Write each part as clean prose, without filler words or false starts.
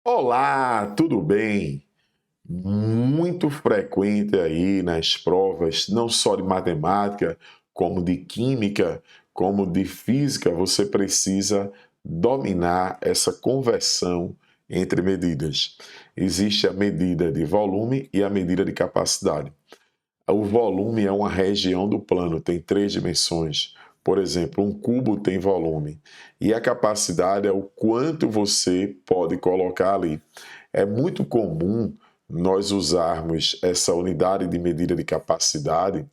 Olá, tudo bem? Muito frequente aí nas provas, não só de matemática, como de química, como de física, você precisa dominar essa conversão entre medidas. Existe a medida de volume e a medida de capacidade. O volume é uma região do plano, tem três dimensões. Por exemplo, um cubo tem volume. E a capacidade é o quanto você pode colocar ali. É muito comum nós usarmos essa unidade de medida de capacidade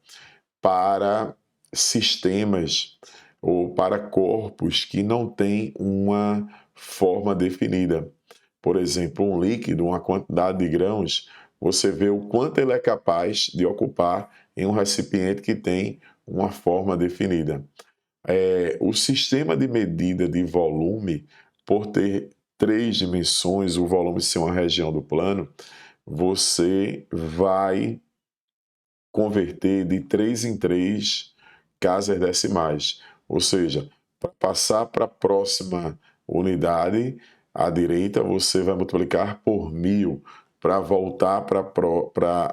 para sistemas ou para corpos que não têm uma forma definida. Por exemplo, um líquido, uma quantidade de grãos, você vê o quanto ele é capaz de ocupar em um recipiente que tem uma forma definida. O sistema de medida de volume, por ter três dimensões, o volume ser uma região do plano, você vai converter de 3 em 3 casas decimais. Ou seja, para passar para a próxima unidade, à direita, você vai multiplicar por 1000. Para voltar para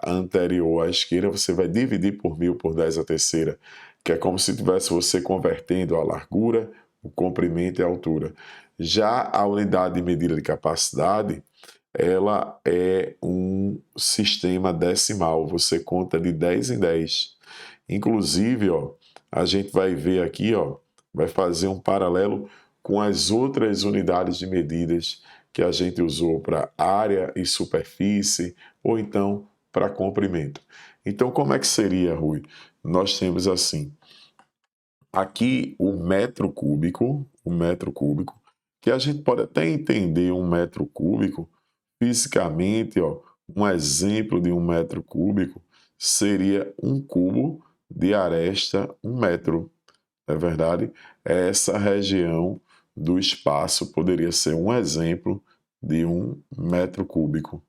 a anterior à esquerda, você vai dividir por 1000 por 10 a terceira, que é como se tivesse você convertendo a largura, o comprimento e a altura. Já a unidade de medida de capacidade, ela é um sistema decimal, você conta de 10 em 10. Inclusive, ó, a gente vai ver aqui, ó, vai fazer um paralelo com as outras unidades de medidas que a gente usou para área e superfície, ou então para comprimento. Então, como é que seria, Rui? Nós temos assim, aqui o metro cúbico, que a gente pode até entender um metro cúbico fisicamente, ó, um exemplo de um metro cúbico seria um cubo de aresta 1 metro, não é verdade? Essa região do espaço poderia ser um exemplo de um metro cúbico.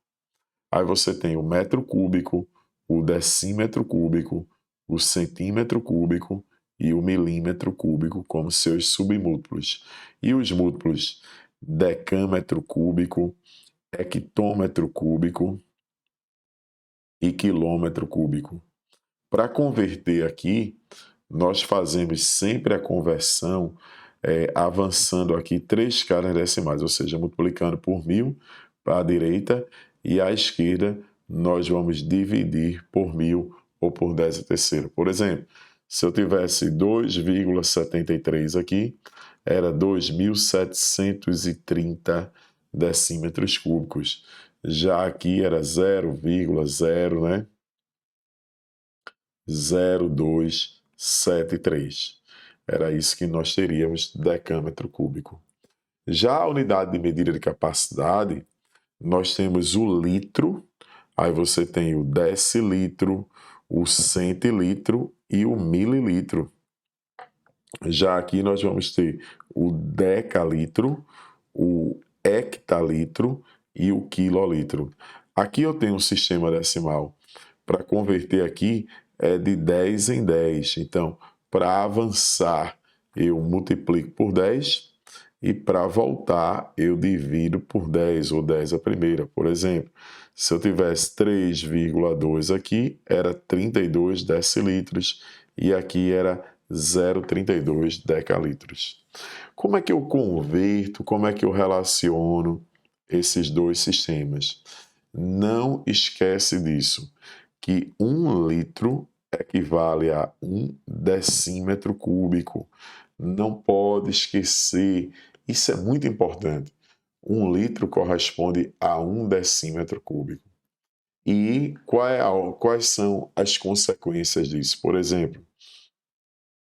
Aí você tem o metro cúbico, o decímetro cúbico, o centímetro cúbico e o milímetro cúbico como seus submúltiplos. E os múltiplos decâmetro cúbico, hectômetro cúbico e quilômetro cúbico. Para converter aqui, nós fazemos sempre a conversão avançando aqui 3 casas decimais, ou seja, multiplicando por 1000 para a direita e à esquerda nós vamos dividir por 1000 ou por 10 a terceira. Por exemplo, se eu tivesse 2,73 aqui, era 2.730 decímetros cúbicos. Já aqui era 0,0, né? 0,273. Era isso que nós teríamos decâmetro cúbico. Já a unidade de medida de capacidade, nós temos o litro, aí você tem o decilitro, o centilitro e o mililitro. Já aqui nós vamos ter o decalitro, o hectalitro e o quilolitro. Aqui eu tenho um sistema decimal. Para converter aqui é de 10 em 10. Então, para avançar, eu multiplico por 10 e para voltar, eu divido por 10 ou 10 a primeira. Por exemplo, se eu tivesse 3,2 aqui, era 32 decilitros e aqui era 0,32 decalitros. Como é que eu converto, como é que eu relaciono esses dois sistemas? Não esquece disso, que 1 litro equivale a 1 decímetro cúbico. Não pode esquecer, isso é muito importante. 1 litro corresponde a 1 decímetro cúbico. E quais são as consequências disso? Por exemplo,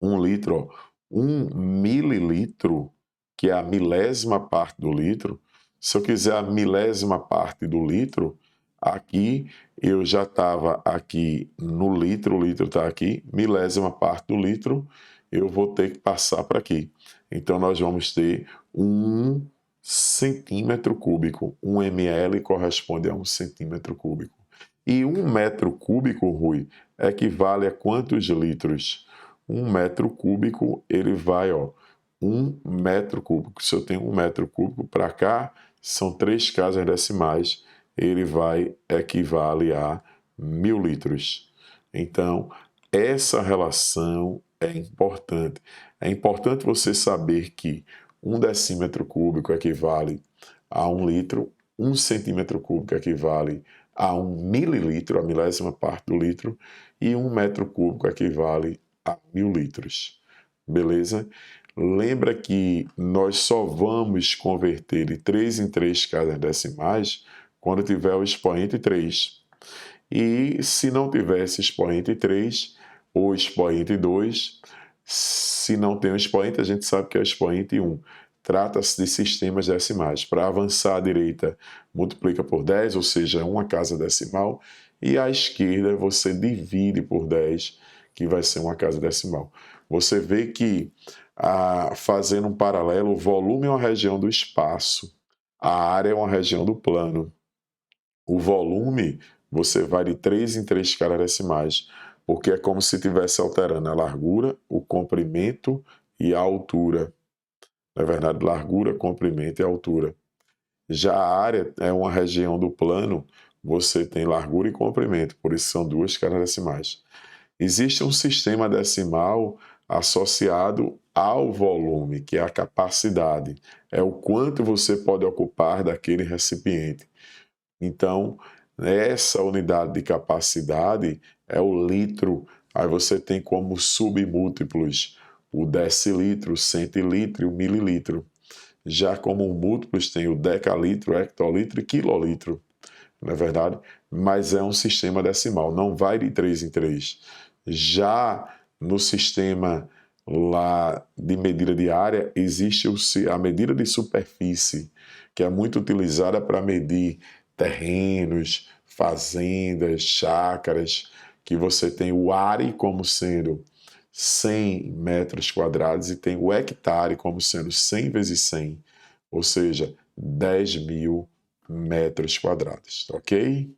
1 litro, ó, 1 mililitro, que é a milésima parte do litro. Se eu quiser a milésima parte do litro, aqui eu já estava aqui no litro, o litro está aqui, milésima parte do litro, eu vou ter que passar para aqui. Então nós vamos ter 1 centímetro cúbico. 1 ml corresponde a 1 centímetro cúbico. E 1 metro cúbico, Rui, equivale a quantos litros? 1 metro cúbico, ele vai, ó, 1 metro cúbico. Se eu tenho 1 metro cúbico para cá, são 3 casas decimais, ele vai equivale a 1.000 litros. Então, essa relação é importante. É importante você saber que 1 decímetro cúbico equivale a 1 litro, 1 centímetro cúbico equivale a 1 mililitro, a milésima parte do litro, e 1 metro cúbico equivale a 1.000 litros. Beleza? Lembra que nós só vamos converter de 3 em 3 casas decimais quando tiver o expoente 3. E se não tivesse expoente 3 ou expoente 2, se não tem o expoente, a gente sabe que é o expoente 1. Trata-se de sistemas decimais. Para avançar à direita, multiplica por 10, ou seja, uma casa decimal, e à esquerda você divide por 10, que vai ser uma casa decimal. Você vê que, fazendo um paralelo, o volume é uma região do espaço, a área é uma região do plano. O volume, você vai de 3 em 3 casas decimais, porque é como se estivesse alterando a largura, o comprimento e a altura. Na verdade, largura, comprimento e altura. Já a área é uma região do plano, você tem largura e comprimento, por isso são 2 casas decimais. Existe um sistema decimal associado ao volume, que é a capacidade, é o quanto você pode ocupar daquele recipiente. Então, essa unidade de capacidade é o litro. Aí você tem como submúltiplos o decilitro, o centilitro e o mililitro. Já como múltiplos tem o decalitro, hectolitro e quilolitro, não é verdade? Mas é um sistema decimal, não vai de 3 em 3. Já no sistema lá de medida de área, existe a medida de superfície, que é muito utilizada para medir terrenos, fazendas, chácaras, que você tem o are como sendo 100 metros quadrados e tem o hectare como sendo 100 vezes 100, ou seja, 10.000 metros quadrados, ok?